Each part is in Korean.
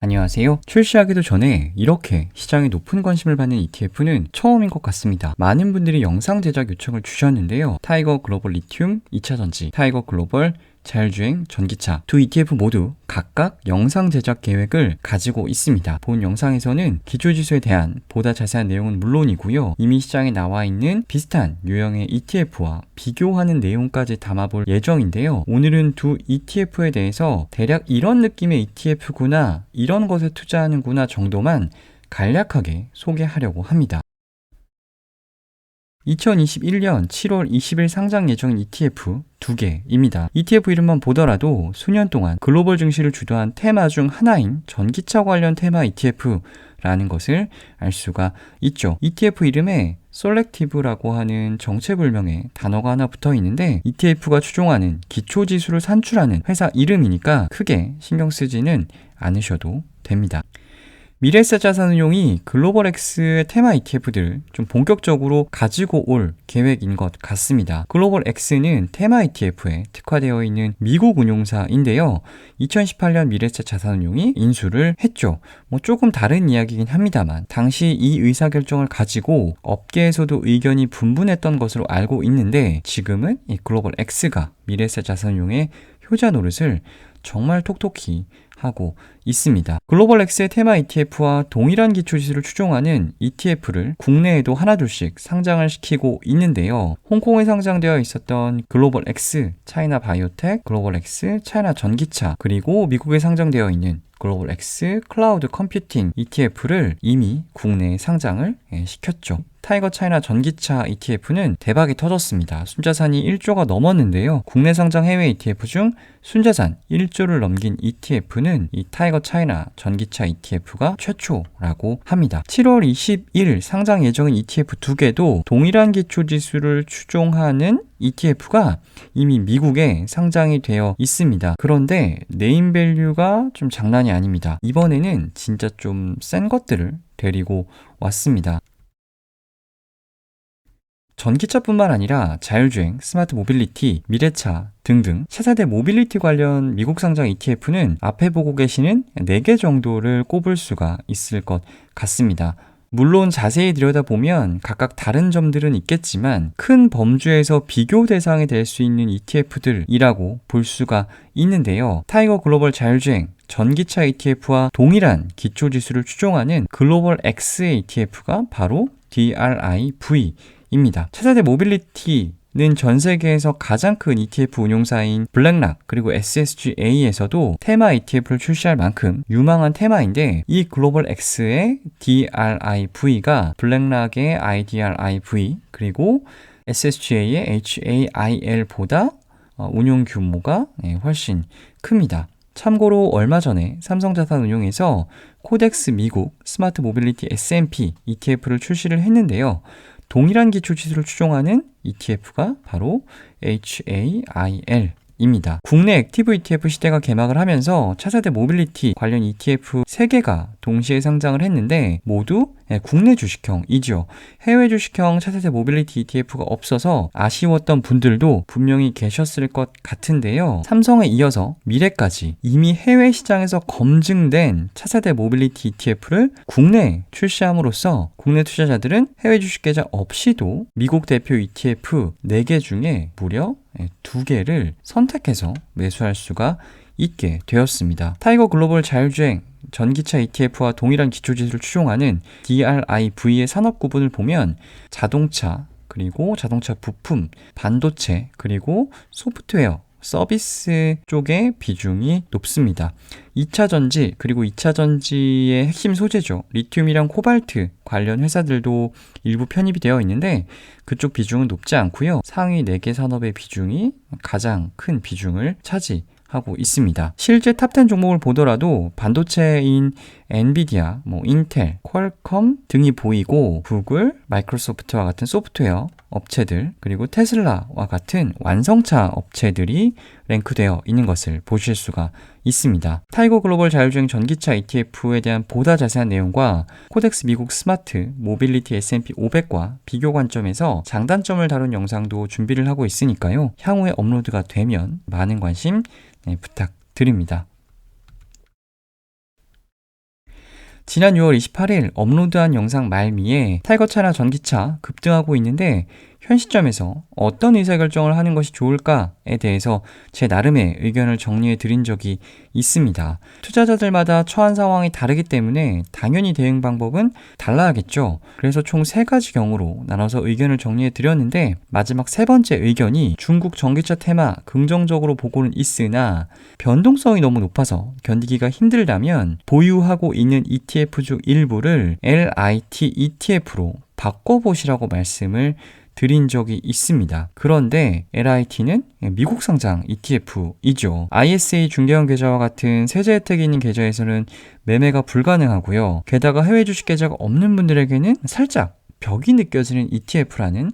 안녕하세요. 출시하기도 전에 이렇게 시장에 높은 관심을 받는 ETF는 처음인 것 같습니다. 많은 분들이 영상 제작 요청을 주셨는데요. 타이거 글로벌 리튬 2차전지, 타이거 글로벌 자율주행 전기차 두 ETF 모두 각각 영상 제작 계획을 가지고 있습니다. 본 영상에서는 기초지수에 대한 보다 자세한 내용은 물론이고요. 이미 시장에 나와 있는 비슷한 유형의 ETF와 비교하는 내용까지 담아볼 예정인데요. 오늘은 두 ETF에 대해서 대략 이런 느낌의 ETF구나, 이런 것에 투자하는구나 정도만 간략하게 소개하려고 합니다. 2021년 7월 20일 상장 예정인 ETF 두 개입니다. ETF 이름만 보더라도 수년 동안 글로벌 증시를 주도한 테마 중 하나인 전기차 관련 테마 ETF라는 것을 알 수가 있죠. ETF 이름에 셀렉티브라고 하는 정체불명의 단어가 하나 붙어 있는데 ETF가 추종하는 기초지수를 산출하는 회사 이름이니까 크게 신경 쓰지는 않으셔도 됩니다. 미래에셋 자산운용이 글로벌엑스의 테마 ETF들을 좀 본격적으로 가지고 올 계획인 것 같습니다. 글로벌엑스는 테마 ETF에 특화되어 있는 미국 운용사인데요. 2018년 미래에셋 자산운용이 인수를 했죠. 조금 다른 이야기긴 합니다만 당시 이 의사결정을 가지고 업계에서도 의견이 분분했던 것으로 알고 있는데 지금은 이 글로벌엑스가 미래에셋 자산운용의 효자 노릇을 정말 톡톡히 하고 있습니다. 글로벌엑스의 테마 ETF와 동일한 기초지수를 추종하는 ETF를 국내에도 하나둘씩 상장을 시키고 있는데요. 홍콩에 상장되어 있었던 글로벌엑스 차이나 바이오텍, 글로벌엑스 차이나 전기차, 그리고 미국에 상장되어 있는 글로벌엑스 클라우드 컴퓨팅 ETF를 이미 국내에 상장을 시켰죠. 타이거 차이나 전기차 ETF는 대박이 터졌습니다. 순자산이 1조가 넘었는데요. 국내 상장 해외 ETF 중 순자산 1조를 넘긴 ETF는 이 타이거 차이나 전기차 ETF가 최초라고 합니다. 7월 20일 상장 예정인 ETF 두 개도 동일한 기초지수를 추종하는 ETF가 이미 미국에 상장이 되어 있습니다. 그런데 네임밸류가 좀 장난이 아닙니다. 이번에는 진짜 좀 센 것들을 데리고 왔습니다. 전기차뿐만 아니라 자율주행, 스마트 모빌리티, 미래차 등등 차세대 모빌리티 관련 미국 상장 ETF는 앞에 보고 계시는 4개 정도를 꼽을 수가 있을 것 같습니다. 물론 자세히 들여다보면 각각 다른 점들은 있겠지만 큰 범주에서 비교 대상이 될 수 있는 ETF들이라고 볼 수가 있는데요. 타이거 글로벌 자율주행 전기차 ETF와 동일한 기초지수를 추종하는 글로벌 X의 ETF가 바로 DRIV 입니다. 차세대 모빌리티는 전 세계에서 가장 큰 ETF 운용사인 블랙락 그리고 SSGA에서도 테마 ETF를 출시할 만큼 유망한 테마인데 이 글로벌 X의 DRIV가 블랙락의 IDRIV 그리고 SSGA의 HAIL보다 운용 규모가 훨씬 큽니다. 참고로 얼마 전에 삼성자산운용에서 코덱스 미국 스마트 모빌리티 S&P ETF를 출시를 했는데요. 동일한 기초지수를 추종하는 ETF가 바로 HAIL입니다. 국내 액티브 ETF 시대가 개막을 하면서 차세대 모빌리티 관련 ETF 3개가 동시에 상장을 했는데 모두 국내 주식형이죠. 해외 주식형 차세대 모빌리티 ETF가 없어서 아쉬웠던 분들도 분명히 계셨을 것 같은데요. 삼성에 이어서 미래까지 이미 해외 시장에서 검증된 차세대 모빌리티 ETF를 국내에 출시함으로써 국내 투자자들은 해외 주식 계좌 없이도 미국 대표 ETF 4개 중에 무려 2개를 선택해서 매수할 수가 있게 되었습니다. 타이거 글로벌 자율주행 전기차 ETF와 동일한 기초지수를 추종하는 DRIV의 산업 구분을 보면 자동차, 그리고 자동차 부품, 반도체, 그리고 소프트웨어, 서비스 쪽의 비중이 높습니다. 2차 전지, 그리고 2차 전지의 핵심 소재죠. 리튬이랑 코발트 관련 회사들도 일부 편입이 되어 있는데 그쪽 비중은 높지 않고요. 상위 4개 산업의 비중이 가장 큰 비중을 차지하고 있습니다. 실제 탑10 종목을 보더라도 반도체인 엔비디아, 인텔, 퀄컴 등이 보이고 구글, 마이크로소프트와 같은 소프트웨어 업체들, 그리고 테슬라와 같은 완성차 업체들이 랭크되어 있는 것을 보실 수가 있습니다. 타이거 글로벌 자율주행 전기차 ETF에 대한 보다 자세한 내용과 코덱스 미국 스마트 모빌리티 S&P 500과 비교 관점에서 장단점을 다룬 영상도 준비를 하고 있으니까요. 향후에 업로드가 되면 많은 관심 부탁드립니다. 지난 6월 28일 업로드한 영상 말미에 타이거 차나 전기차 급등하고 있는데 현 시점에서 어떤 의사결정을 하는 것이 좋을까에 대해서 제 나름의 의견을 정리해 드린 적이 있습니다. 투자자들마다 처한 상황이 다르기 때문에 당연히 대응 방법은 달라야겠죠. 그래서 총 3가지 경우로 나눠서 의견을 정리해 드렸는데 마지막 3번째 의견이 중국 전기차 테마 긍정적으로 보고는 있으나 변동성이 너무 높아서 견디기가 힘들다면 보유하고 있는 ETF 중 일부를 LIT ETF로 바꿔보시라고 말씀을 드린 적이 있습니다. 그런데 LIT는 미국 상장 ETF이죠. ISA 중개형 계좌와 같은 세제 혜택이 있는 계좌에서는 매매가 불가능하고요. 게다가 해외 주식 계좌가 없는 분들에게는 살짝 벽이 느껴지는 ETF라는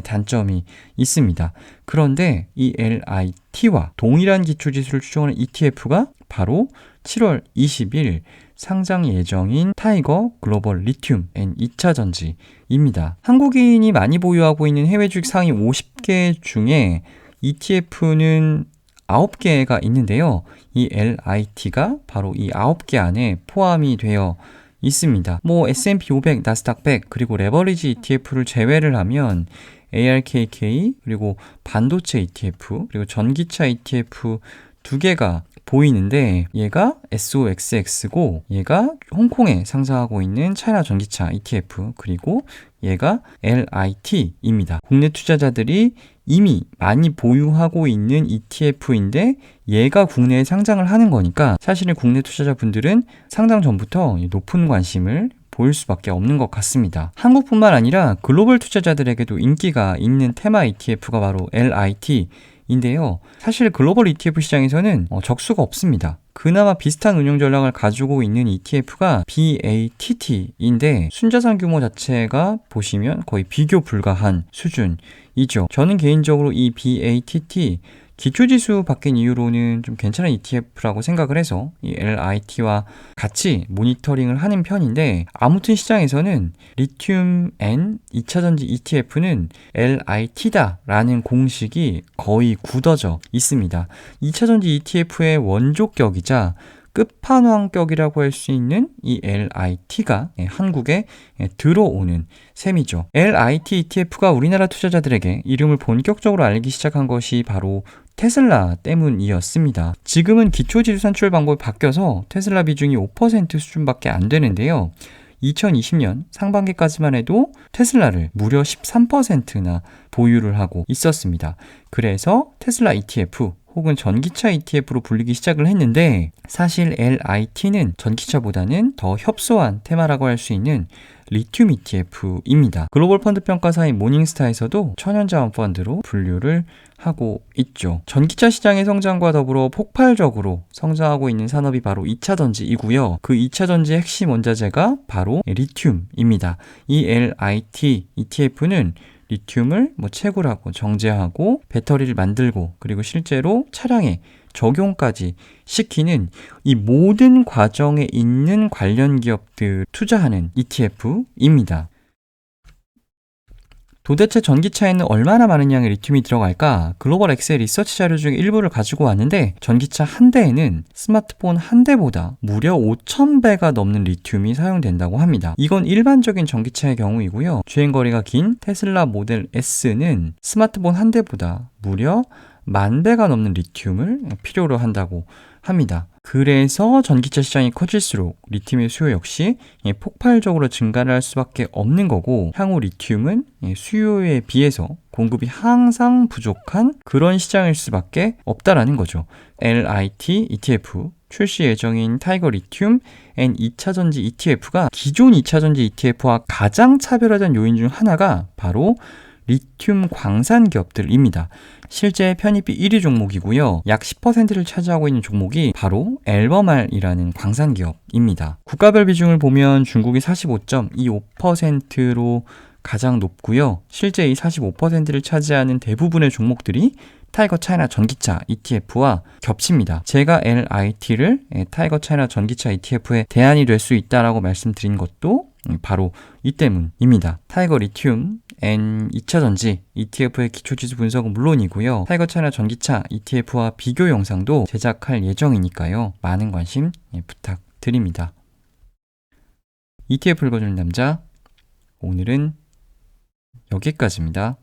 단점이 있습니다. 그런데 이 LIT와 동일한 기초지수를 추종하는 ETF가 바로 7월 20일 상장 예정인 타이거 글로벌 리튬 앤 2차 전지입니다. 한국인이 많이 보유하고 있는 해외 주식 상위 50개 중에 ETF는 9개가 있는데요. 이 LIT가 바로 이 9개 안에 포함이 되어 있습니다. S&P 500, 나스닥 100, 그리고 레버리지 ETF를 제외를 하면 ARKK, 그리고 반도체 ETF, 그리고 전기차 ETF 2개가 보이는데 얘가 SOXX고 얘가 홍콩에 상장하고 있는 차이나 전기차 ETF, 그리고 얘가 LIT입니다. 국내 투자자들이 이미 많이 보유하고 있는 ETF인데 얘가 국내에 상장을 하는 거니까 사실은 국내 투자자분들은 상장 전부터 높은 관심을 보일 수밖에 없는 것 같습니다. 한국뿐만 아니라 글로벌 투자자들에게도 인기가 있는 테마 ETF가 바로 LIT 인데요. 사실 글로벌 ETF 시장에서는 적수가 없습니다. 그나마 비슷한 운용 전략을 가지고 있는 ETF가 BATT인데 순자산 규모 자체가 보시면 거의 비교 불가한 수준이죠. 저는 개인적으로 이 BATT 기초지수 바뀐 이후로는 좀 괜찮은 ETF라고 생각을 해서 이 LIT와 같이 모니터링을 하는 편인데 아무튼 시장에서는 리튬 N 2차전지 ETF는 LIT다라는 공식이 거의 굳어져 있습니다. 2차전지 ETF의 원조격이자 끝판왕격이라고 할 수 있는 이 LIT가 한국에 들어오는 셈이죠. LIT ETF가 우리나라 투자자들에게 이름을 본격적으로 알기 시작한 것이 바로 테슬라 때문이었습니다. 지금은 기초지수 산출 방법이 바뀌어서 테슬라 비중이 5% 수준밖에 안 되는데요. 2020년 상반기까지만 해도 테슬라를 무려 13%나 보유를 하고 있었습니다. 그래서 테슬라 ETF 혹은 전기차 ETF로 불리기 시작을 했는데 사실 LIT는 전기차보다는 더 협소한 테마라고 할 수 있는 리튬 ETF입니다. 글로벌 펀드 평가사인 모닝스타에서도 천연자원 펀드로 분류를 하고 있죠. 전기차 시장의 성장과 더불어 폭발적으로 성장하고 있는 산업이 바로 2차 전지이고요. 그 2차 전지의 핵심 원자재가 바로 리튬입니다. 이 LIT ETF는 리튬을 채굴하고 정제하고 배터리를 만들고 그리고 실제로 차량에 적용까지 시키는 이 모든 과정에 있는 관련 기업들 투자하는 ETF입니다. 도대체 전기차에는 얼마나 많은 양의 리튬이 들어갈까? 글로벌 엑셀 리서치 자료 중에 일부를 가지고 왔는데 전기차 한 대에는 스마트폰 한 대보다 무려 5,000배가 넘는 리튬이 사용된다고 합니다. 이건 일반적인 전기차의 경우이고요. 주행거리가 긴 테슬라 모델 S는 스마트폰 한 대보다 무려 10,000배가 넘는 리튬을 필요로 한다고 합니다. 그래서 전기차 시장이 커질수록 리튬의 수요 역시 폭발적으로 증가를 할 수밖에 없는 거고 향후 리튬은 수요에 비해서 공급이 항상 부족한 그런 시장일 수밖에 없다라는 거죠. LIT ETF 출시 예정인 타이거 리튬 앤 2차전지 ETF가 기존 2차전지 ETF와 가장 차별화된 요인 중 하나가 바로 리튬 광산 기업들입니다. 실제 편입비 1위 종목이고요. 약 10%를 차지하고 있는 종목이 바로 앨범알이라는 광산 기업입니다. 국가별 비중을 보면 중국이 45.25%로 가장 높고요. 실제 이 45%를 차지하는 대부분의 종목들이 타이거 차이나 전기차 ETF와 겹칩니다. 제가 LIT를 타이거 차이나 전기차 ETF의 대안이 될 수 있다라고 말씀드린 것도 바로 이 때문입니다. 타이거 리튬 N 2차전지 ETF의 기초지수 분석은 물론이고요. 타이거 차이나 전기차 ETF와 비교 영상도 제작할 예정이니까요. 많은 관심 부탁드립니다. ETF 읽어주는 남자, 오늘은 여기까지입니다.